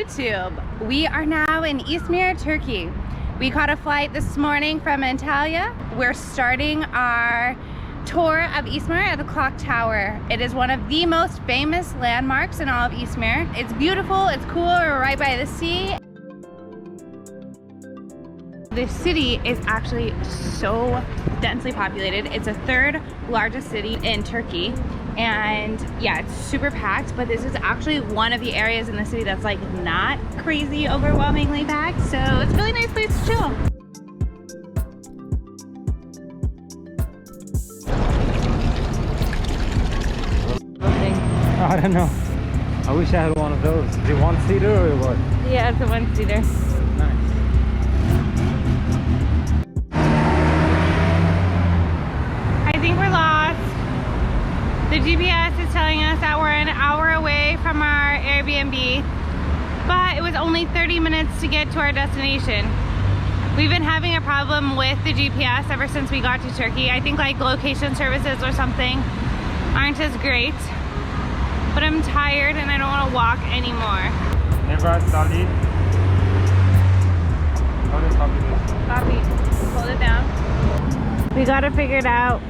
YouTube. We are now in Izmir, Turkey. We caught a flight this morning from Antalya. We're starting our tour of Izmir at the clock tower. It is one of the most famous landmarks in all of Izmir. It's beautiful, it's cool, we're right by the sea. The city is actually so densely populated. It's the third largest city in Turkey. And yeah, it's super packed, but this is actually one of the areas in the city that's like not crazy overwhelmingly packed. So it's a really nice place to chill. I don't know. I wish I had one of those. Is it one-seater or what? Yeah, it's a one-seater. Nice. I think we're lost. The GPS is telling us that we're an hour away from our Airbnb, but it was only 30 minutes to get to our destination. We've been having a problem with the GPS ever since we got to Turkey. I think like location services or something aren't as great, but I'm tired and I don't want to walk anymore. Never studied. Copy. Hold it down. We got it figured out.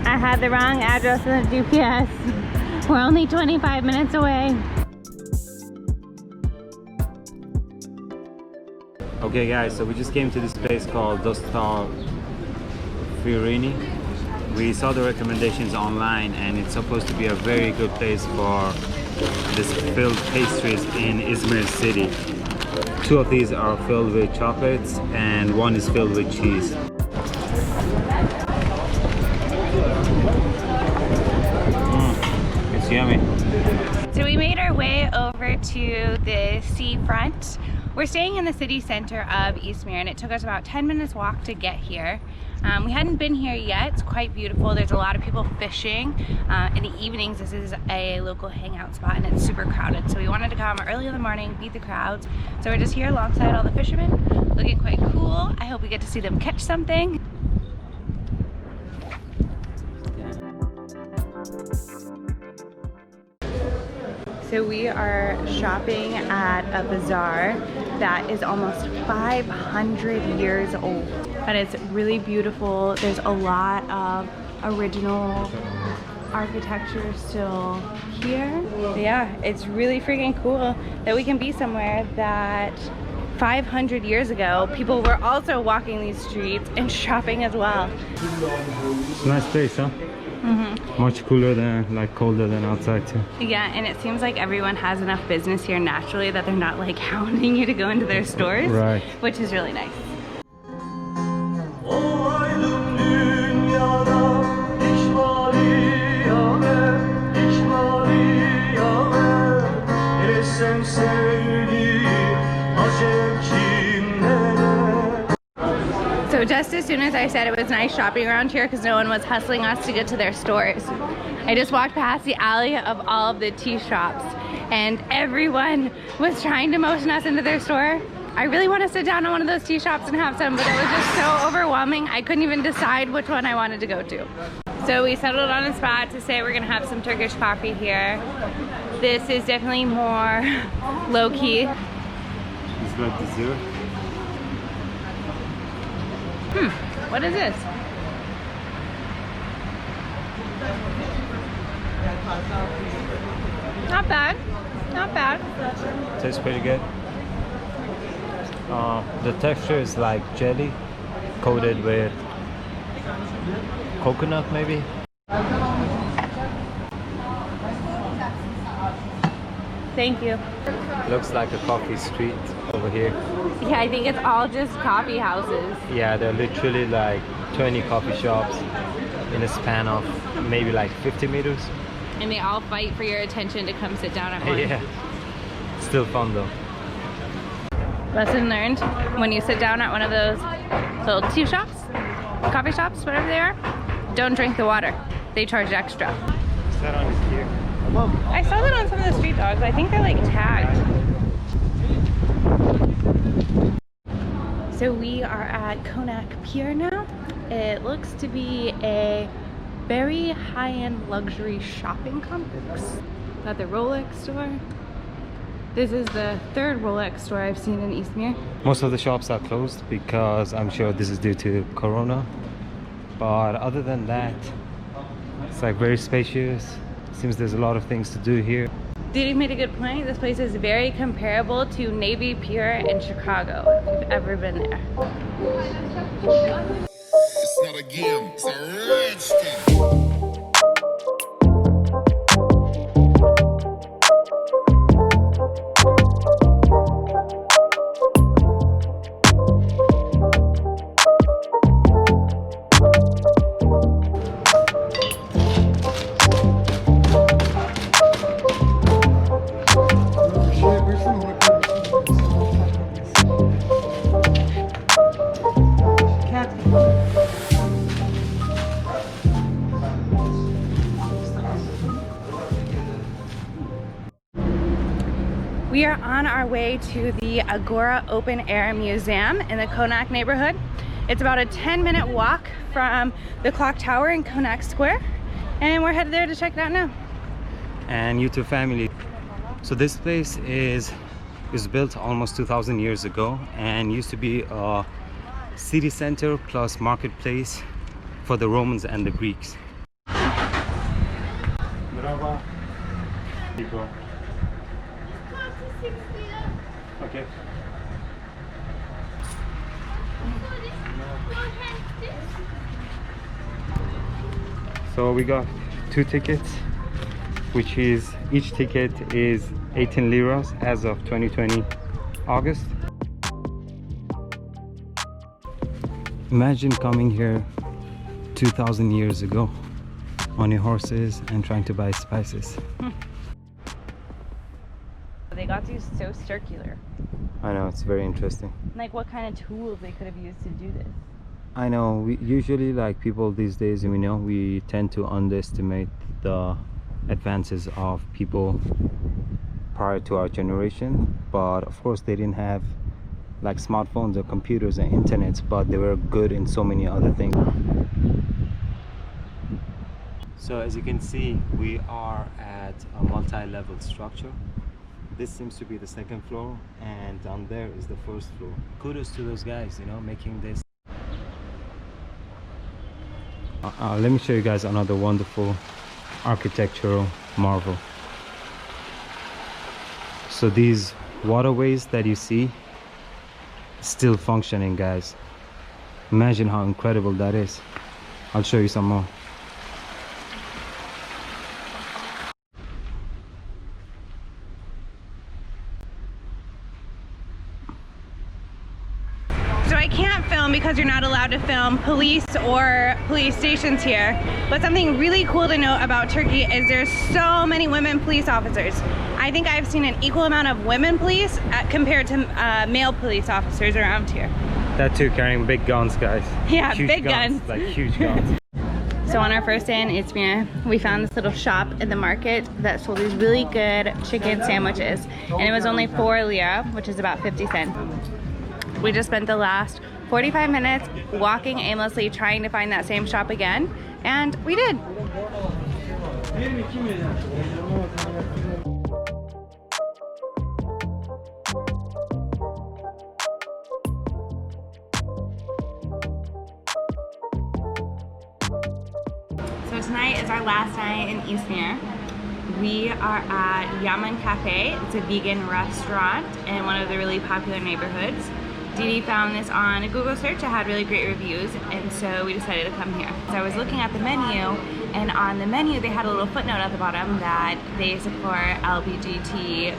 I had the wrong address in the GPS. We're only 25 minutes away. Okay guys, so we just came to this place called Dostata Fiorini. We saw the recommendations online and it's supposed to be a very good place for this filled pastries in Izmir city. Two of these are filled with chocolates and one is filled with cheese. It's yummy. So we made our way over to the Seafront. We're staying in the city center of Izmir and it took us about 10 minutes walk to get here. We hadn't been here yet. It's quite beautiful. There's a lot of people fishing. In the evenings, this is a local hangout spot and it's super crowded. So we wanted to come early in the morning, beat the crowds. So we're just here alongside all the fishermen, looking quite cool. I hope we get to see them catch something. So we are shopping at a bazaar that is almost 500 years old. And it's really beautiful. There's a lot of original architecture still here. But yeah, it's really freaking cool that we can be somewhere that 500 years ago, people were also walking these streets and shopping as well. It's a nice place, huh? Mm-hmm. Much cooler than, like colder than outside too. Yeah, and it seems like everyone has enough business here naturally that they're not like hounding you to go into their stores, right? Which is really nice. So just as soon as I said it was nice shopping around here because no one was hustling us to get to their stores, I just walked past the alley of all of the tea shops and everyone was trying to motion us into their store. I really want to sit down on one of those tea shops and have some, but it was just so overwhelming. I couldn't even decide which one I wanted to go to. So we settled on a spot to say we're gonna have some Turkish coffee here. This is definitely more low-key. It's like dessert. What is this? Not bad. Not bad. Tastes pretty good. The texture is like jelly coated with coconut maybe. Thank you. Looks like a coffee street over here. Yeah, I think it's all just coffee houses. Yeah, there are literally like 20 coffee shops in a span of maybe like 50 meters. And they all fight for your attention to come sit down at one. Yeah, still fun though. Lesson learned, when you sit down at one of those little tea shops, coffee shops, whatever they are, don't drink the water. They charge extra. Is that on his gear? I saw that on some of the street dogs. I think they're like tagged. So we are at Konac Pier now. It looks to be a very high-end luxury shopping complex. Got the Rolex store. This is the third Rolex store I've seen in Izmir. Most of the shops are closed because I'm sure this is due to Corona. But other than that, it's like very spacious. Seems there's a lot of things to do here. Didi made a good point. This place is very comparable to Navy Pier in Chicago, if you've ever been there. It's not a game, it's a rich thing. We are on our way to the Agora Open Air Museum in the Konac neighborhood. It's about a 10-minute walk from the clock tower in Konac Square, and we're headed there to check it out now. And YouTube family, so this place is built almost 2,000 years ago and used to be a city center plus marketplace for the Romans and the Greeks. Okay. So we got 2 tickets, which is each ticket is 18 liras as of 2020 August. Imagine coming here 2,000 years ago on your horses and trying to buy spices. They got these so circular. I know, it's very interesting. Like what kind of tools they could have used to do this. I know, we usually, like people these days, we tend to underestimate the advances of people prior to our generation, but of course they didn't have like smartphones or computers and internets, but they were good in so many other things. So as you can see, we are at a multi-level structure. This seems to be the second floor, and down there is the first floor. Kudos to those guys, making this. Let me show you guys another wonderful architectural marvel. So these waterways that you see still functioning, guys. Imagine how incredible that is. I'll show you some more. So I can't film because you're not allowed to film police or police stations here. But something really cool to note about Turkey is there's so many women police officers. I think I've seen an equal amount of women police compared to male police officers around here. That too, carrying big guns, guys. Yeah, huge big guns. Like huge guns. So on our first day in Izmir, we found this little shop in the market that sold these really good chicken sandwiches. And it was only 4 lira, which is about 50 cents. We just spent the last 45 minutes walking aimlessly trying to find that same shop again, and we did. So tonight is our last night in Izmir. We are at Yaman Cafe. It's a vegan restaurant in one of the really popular neighborhoods. Didi found this on a Google search. It had really great reviews, and so we decided to come here. So I was looking at the menu, and on the menu they had a little footnote at the bottom that they support LGBT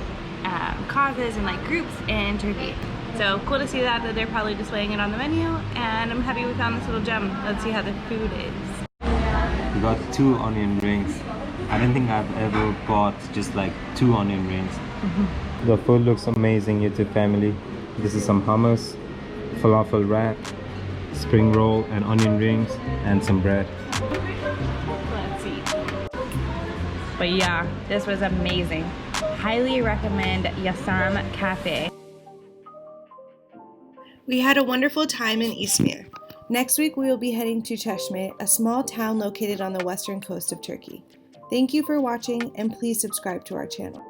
causes and like groups in Turkey. So cool to see that they're probably displaying it on the menu, and I'm happy we found this little gem. Let's see how the food is. We got 2 onion rings. I don't think I've ever bought just like 2 onion rings. The food looks amazing, YouTube family. This is some hummus, falafel wrap, spring roll, and onion rings, and some bread. Let's see. But yeah, this was amazing. Highly recommend Yaman Cafe. We had a wonderful time in Izmir. Next week we will be heading to Çeşme, a small town located on the western coast of Turkey. Thank you for watching, and please subscribe to our channel.